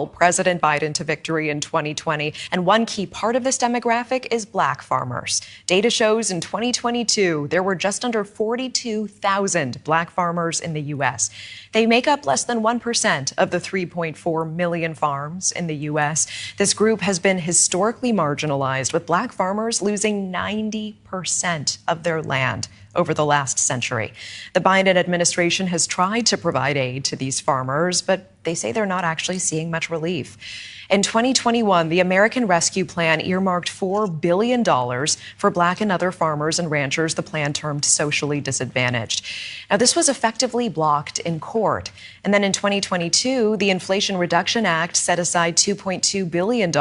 President Biden to victory in 2020. And one key part of this demographic is black farmers. Data shows in 2022, there were just under 42,000 black farmers in the U.S. They make up less than 1% of the 3.4 million farms in the U.S. This group has been historically marginalized, with black farmers losing 90% of their land over the last century. The Biden administration has tried to provide aid to these farmers, but they say they're not actually seeing much relief. In 2021, the American Rescue Plan earmarked $4 billion for black and other farmers and ranchers the plan termed socially disadvantaged. Now, this was effectively blocked in court. And then in 2022, the Inflation Reduction Act set aside $2.2 billion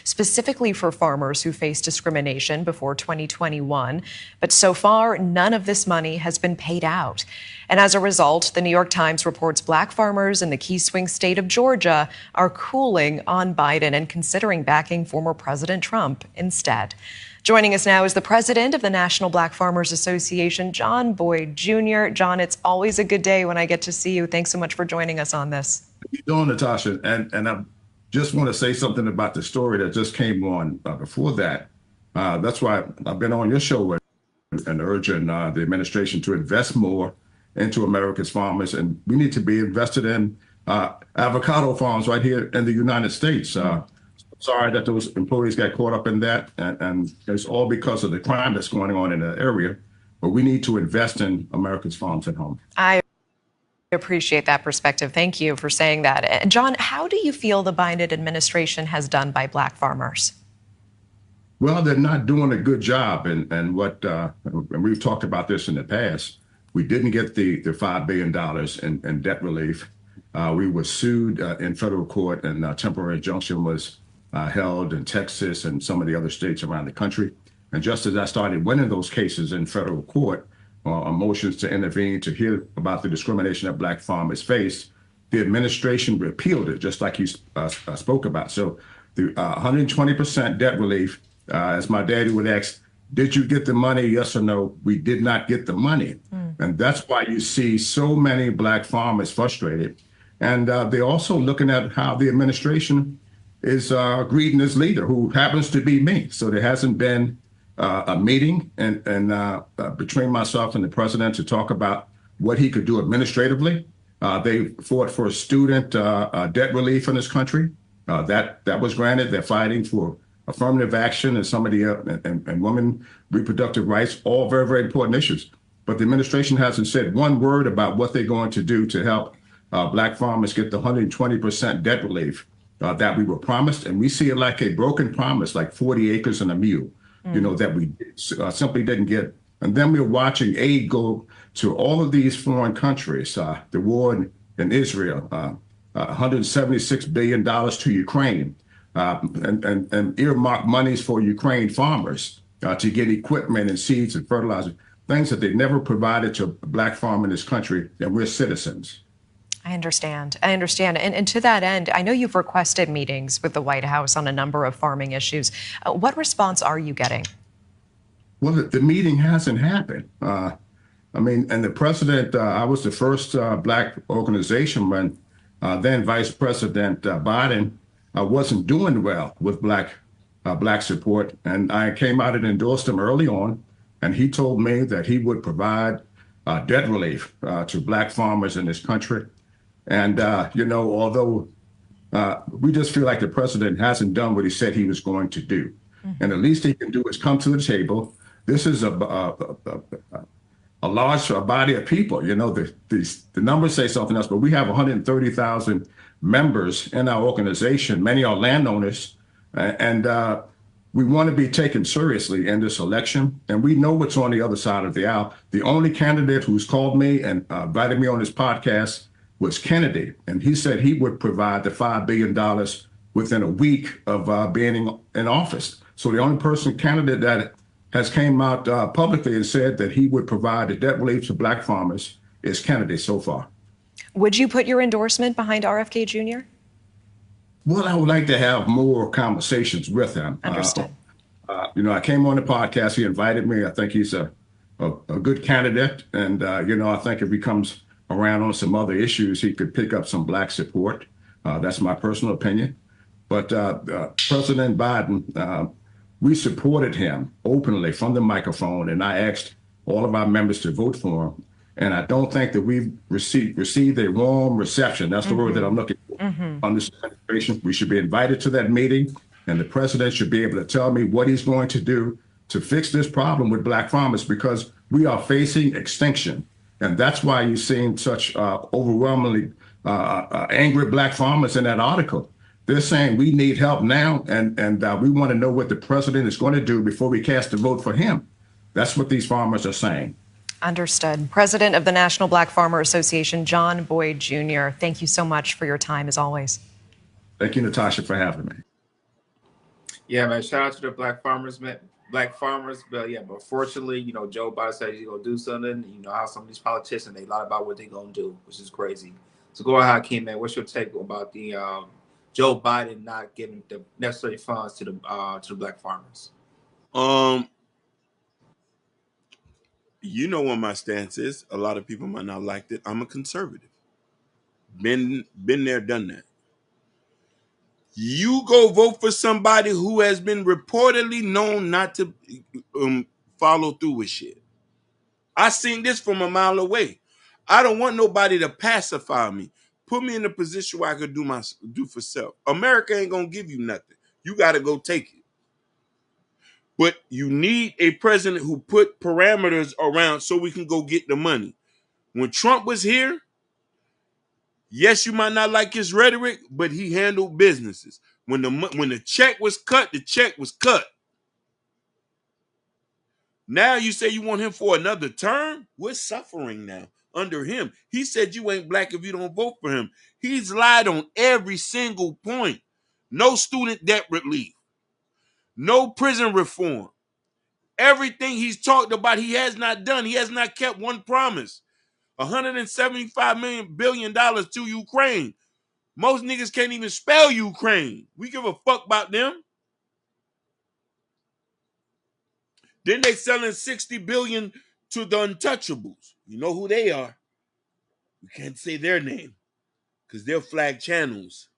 specifically for farmers who face discrimination before 2021. But so far, none of this money has been paid out. And as a result, the New York Times reports black farmers in the key swing state of Georgia are cooling on Biden and considering backing former President Trump instead. Joining us now is the president of the National Black Farmers Association, John Boyd Jr. John, it's always a good day when I get to see you. Thanks so much for joining us on this. How you doing, Natasha? And I just want to say something about the story that just came on before that. That's why I've been on your show and urging the administration to invest more into America's farmers, and we need to be invested in avocado farms right here in the United States. Sorry that those employees got caught up in that, and it's all because of the crime that's going on in the area, but we need to invest in America's farms at home. I appreciate that perspective. Thank you for saying that. And John, how do you feel the Biden administration has done by black farmers? Well, they're not doing a good job, and we've talked about this in the past. We didn't get the $5 billion in debt relief. We were sued in federal court, and a temporary injunction was held in Texas and some of the other states around the country. And just as I started winning those cases in federal court on motions to intervene to hear about the discrimination that black farmers face, the administration repealed it, just like you spoke about. So the 120% debt relief, as my daddy would ask, did you get the money? Yes or no? We did not get the money. And that's why you see so many black farmers frustrated. And they're also looking at how the administration is greeting this leader, who happens to be me. So there hasn't been a meeting between myself and the president to talk about what he could do administratively. They fought for student debt relief in this country. That was granted. They're fighting for affirmative action and some of the and women reproductive rights, all very, very important issues. But the administration hasn't said one word about what they're going to do to help black farmers get the 120% debt relief that we were promised. And we see it like a broken promise, like 40 acres and a mule, that we simply didn't get. And then we're watching aid go to all of these foreign countries, the war in Israel, $176 billion to Ukraine. And earmark monies for Ukraine farmers to get equipment and seeds and fertilizer, things that they never provided to a black farmer in this country, and we're citizens. I understand. And to that end, I know you've requested meetings with the White House on a number of farming issues. What response are you getting? Well, the meeting hasn't happened. And the president, I was the first black organization when then Vice President Biden wasn't doing well with black support. And I came out and endorsed him early on. And he told me that he would provide debt relief to black farmers in this country. And, although we just feel like the president hasn't done what he said he was going to do. And the least he can do is come to the table. This is a large body of people. The numbers say something else, but we have 130,000 members in our organization. Many are landowners, and we want to be taken seriously in this election. And we know what's on the other side of the aisle. The only candidate who's called me and invited me on his podcast was Kennedy. And he said he would provide the $5 billion within a week of being in office. So the only candidate that has came out publicly and said that he would provide the debt relief to black farmers is Kennedy so far. Would you put your endorsement behind RFK Jr.? Well, I would like to have more conversations with him. Understood. I came on the podcast. He invited me. I think he's a good candidate. And, I think if he comes around on some other issues, he could pick up some black support. That's my personal opinion. But President Biden, we supported him openly from the microphone, and I asked all of our members to vote for him. And I don't think that we've received a warm reception. That's the word that I'm looking for. On this administration, we should be invited to that meeting, and the president should be able to tell me what he's going to do to fix this problem with black farmers, because we are facing extinction. And that's why you've seen such overwhelmingly angry black farmers in that article. They're saying we need help now, and we want to know what the president is going to do before we cast a vote for him. That's what these farmers are saying. Understood. President of the National Black Farmer Association, John Boyd Jr., thank you so much for your time, as always. Thank you, Natasha, for having me. Yeah, man, shout out to the black farmers, man. Black farmers, but yeah, but fortunately, you know, Joe Biden said he's gonna do something. You know how some of these politicians, they lie about what they're gonna do, which is crazy. So go ahead, Hakeem, man. What's your take about the Joe Biden not giving the necessary funds to the black farmers? You know what my stance is. A lot of people might not like it. I'm a conservative. Been there, done that. You go vote for somebody who has been reportedly known not to follow through with shit. I seen this from a mile away. I don't want nobody to pacify me. Put me in a position where I could do for self. America ain't gonna give you nothing. You got to go take it. But you need a president who put parameters around so we can go get the money. When Trump was here, yes, you might not like his rhetoric, but he handled businesses. When the check was cut, the check was cut. Now you say you want him for another term? We're suffering now under him. He said you ain't black if you don't vote for him. He's lied on every single point. No student debt relief. No prison reform. Everything he's talked about, he has not done. He has not kept one promise. $175 billion to Ukraine. Most niggas can't even spell Ukraine. We give a fuck about them. Then they selling $60 billion to the untouchables. You know who they are. We can't say their name because they're flag channels.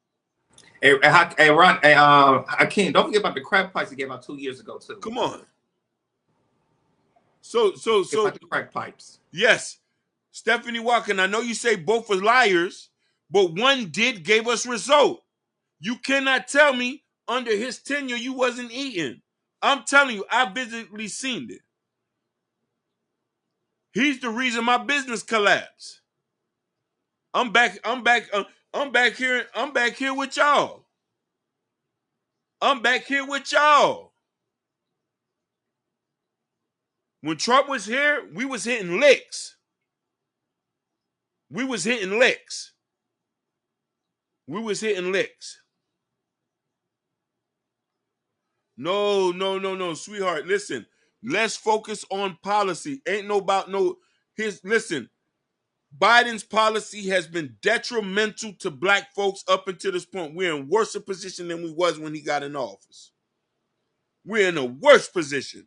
Hey, Ron, Hakeem, don't forget about the crack pipes he gave out 2 years ago too. Come on. So the crack pipes. Yes, Stephanie Walker. I know you say both are liars, but one gave us result. You cannot tell me under his tenure you wasn't eating. I'm telling you, I visibly seen it. He's the reason my business collapsed. I'm back here with y'all. I'm back here with y'all. When Trump was here, we was hitting licks. We was hitting licks. No, sweetheart. Listen, let's focus on policy. Ain't no about listen, Biden's policy has been detrimental to black folks up until this point. We're in worse a position than we was when he got in office. We're in a worse position.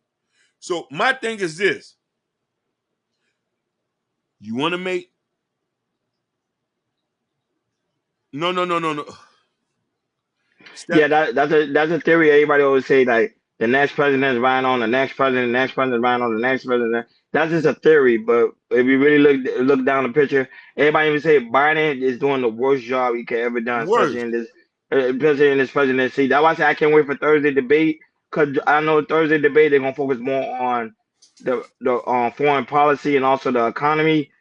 So my thing is this. You want to make... No. Yeah, that's a theory. Everybody always say like the next president is riding on the next president, the next president is riding on the next president. That's just a theory. But if you really look down the picture, everybody even say Biden is doing the worst job he could ever done, especially in this presidency. That's why I say I can't wait for Thursday debate, because I know Thursday debate they're gonna focus more on the foreign policy and also the economy.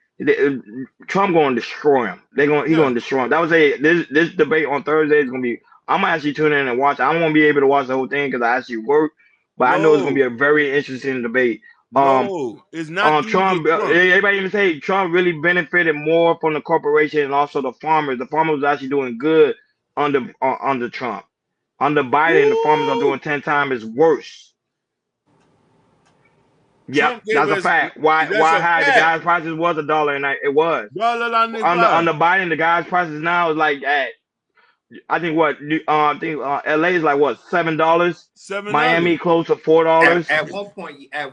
Trump going to destroy him. He's going to destroy him. That was this debate on Thursday is going to be. I'm gonna actually tune in and watch. I won't be able to watch the whole thing because I actually work, but I know it's going to be a very interesting debate. It's not. Trump. Everybody even say Trump really benefited more from the corporation and also the farmers. The farmers was actually doing good under Trump. Under Biden, the farmers are doing 10 times worse. Yeah, that's a fact. Why high? The gas prices was $1 and it was. Under Biden, the gas prices now is like at, I think LA is like what, $7? Miami close to $4. At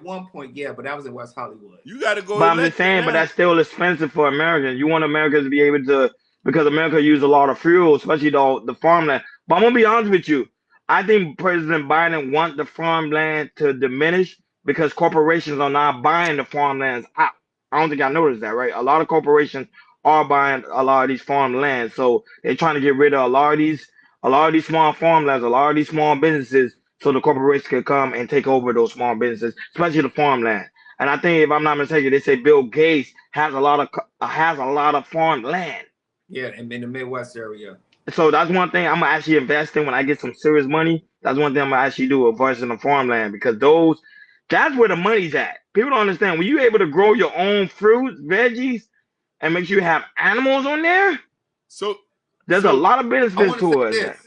one point, yeah, but that was in West Hollywood. You got to go. But I'm just saying, but that's still expensive for Americans. You want Americans to be able to because America uses a lot of fuel, especially the farmland. But I'm gonna be honest with you. I think President Biden wants the farmland to diminish because corporations are now buying the farmlands out. I don't think I noticed that, right? A lot of corporations are buying a lot of these farmlands, so they're trying to get rid of a lot of these small farmlands, a lot of these small businesses, so the corporations can come and take over those small businesses, especially the farmland. And I think, if I'm not mistaken, they say Bill Gates has a lot of farmland. Yeah, in the Midwest area. So that's one thing I'm gonna actually invest in when I get some serious money. That's one thing I'm gonna actually do, invest in the farmland, because that's where the money's at. People don't understand when you're able to grow your own fruits, veggies, and make sure you have animals on there. So There's a lot of I benefits want to say towards this. that.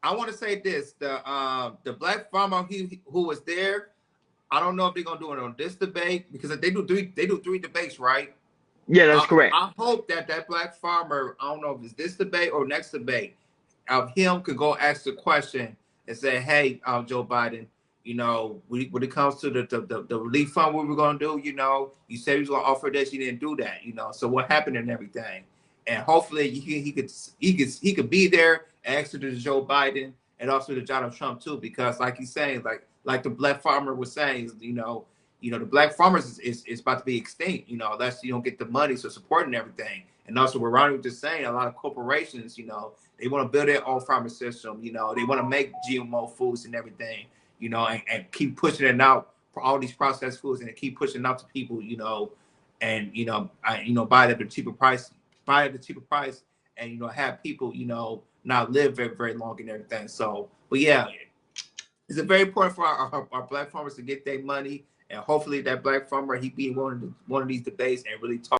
I want to say this. The black farmer who was there, I don't know if they're gonna do it on this debate, because they do three debates, right? Yeah, that's correct. I hope that black farmer, I don't know if it's this debate or next debate, of him could go ask the question and say, hey, Joe Biden, you know, when it comes to the relief fund, what we're going to do, you know, you said he was going to offer this, you didn't do that, you know, so what happened and everything. And hopefully he could be there and answer to Joe Biden and also to Donald Trump too, because like he's saying, like the black farmer was saying, you know, the black farmers is about to be extinct, you know, unless you don't get the money to support and everything. And also what Ronnie was just saying, a lot of corporations, you know, they want to build their own farming system, you know, they want to make GMO foods and everything, you know, and keep pushing it out for all these processed foods, and keep pushing it out to people, you know, and buy it at a cheaper price, and have people, not live very, very long and everything. So, but yeah, it's very important for our black farmers to get their money, and hopefully that black farmer, he be one of these debates and really talk